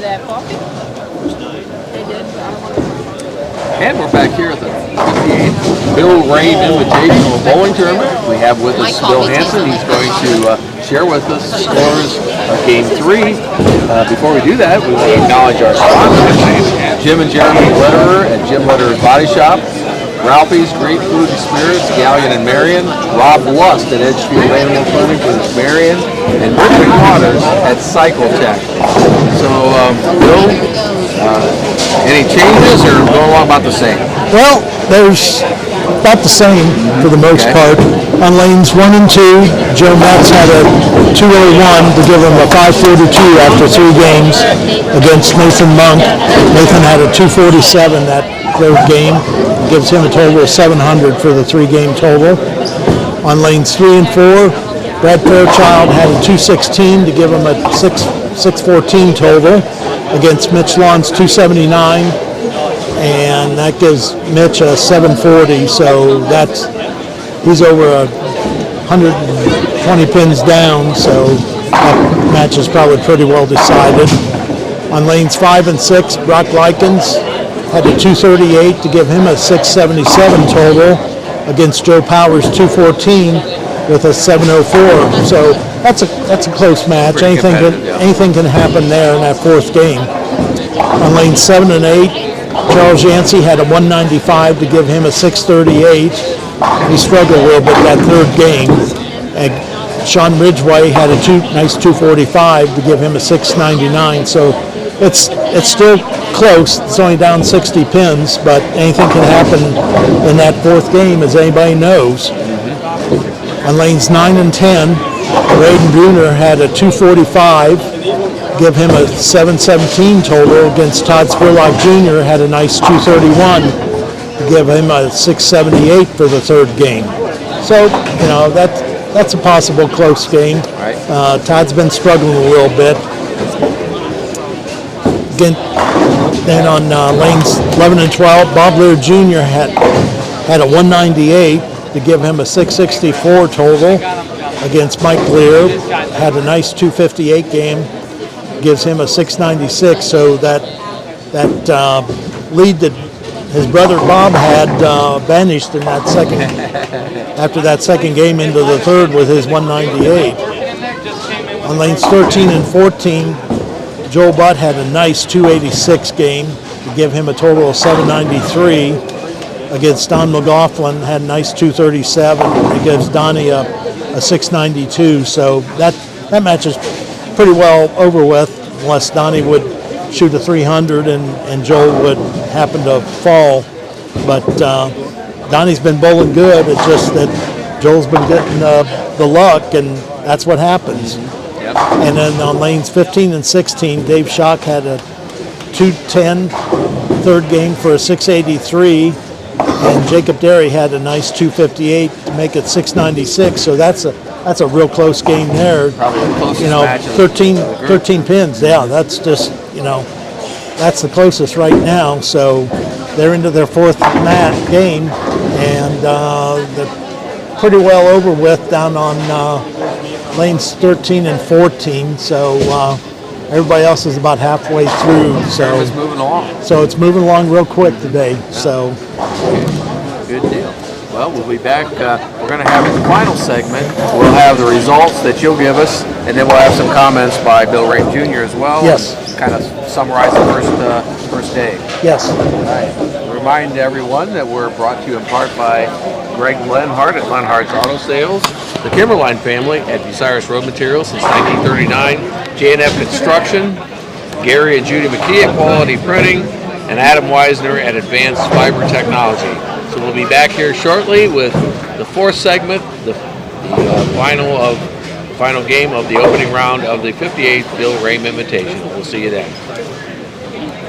And we're back here at the 58th Bill Rahm Invitational Bowling Tournament. We have with us Bill Hansen. He's going to share with us the scores of Game 3. Before we do that, we want to acknowledge our sponsors, Jim and Jeremy Letterer at Jim Letterer's Body Shop, Ralphie's Great Food and Spirits, Galleon and Marion, Rob Lust at Edgefield Animal Clinic with Marion, and Richard Waters at Cycle Tech. So, Bill, any changes or going along about the same? Well, there's about the same for the most part. On lanes 1 and 2, Joe Metz had a 201 to give him a 542 after 3 games against Nathan Monk. Nathan had a 247 that third game. Gives him a total of 700 for the 3-game total. On lanes 3 and 4, Brad Fairchild had a 216 to give him a 614 total against Mitch Lawn's 279, and that gives Mitch a 740. So he's over 120 pins down. So that match is probably pretty well decided. On lanes 5 and 6, Brock Likens had a 238 to give him a 677 total against Joe Powers' 214 with a 704. So that's a close match. Anything can happen there in that 4th game. On lanes 7 and 8, Charles Yancey had a 195 to give him a 638. He struggled a little bit that 3rd game. And Sean Ridgway had a nice 245 to give him a 699. So it's still close. It's only down 60 pins, but anything can happen in that 4th game, as anybody knows. On lanes 9 and 10, Braden Bruner had a 245, give him a 717 total against Todd Spurlock Jr. had a nice 231 to give him a 678 for the 3rd game. So, that's a possible close game. Todd's been struggling a little bit. Again, then on lanes 11 and 12, Bob Lear Jr. had a 198 to give him a 664 total against Mike Lear. Had a nice 258 game, gives him a 696. So that lead that his brother Bob had vanished in that after that 2nd game into the 3rd with his 198. On lanes 13 and 14, Joel Butt had a nice 286 game to give him a total of 793 against Don McLaughlin, had a nice 237. It gives Donnie a 692. So that match is pretty well over with, unless Donnie would shoot a 300 and Joel would happen to fall. But Donnie's been bowling good. It's just that Joel's been getting the luck, and that's what happens. Yep. And then on lanes 15 and 16, Dave Schock had a 210 3rd game for a 683, and Jacob Derry had a nice 258 to make it 696. So that's a real close game there. Probably the closest match. 13 pins. Yeah, that's just that's the closest right now. So they're into their 4th game, and they're pretty well over with down on lanes 13 and 14. So everybody else is about halfway through. So it's moving along. So it's moving along real quick today. So good deal. Well, we'll be back. We're going to have the final segment. We'll have the results that you'll give us, and then we'll have some comments by Bill Rahm Jr. as well. Yes. Kind of summarize the first day. Yes. All right. Remind everyone that we're brought to you in part by Greg Lenhart at Lenhart's Auto Sales, the Kimberline family at Bucyrus Road Materials since 1939, J&F Construction, Gary and Judy McKee at Quality Printing, and Adam Weisner at Advanced Fiber Technology. So we'll be back here shortly with the 4th segment, the final game of the opening round of the 58th Bill Rahm Invitational. We'll see you then.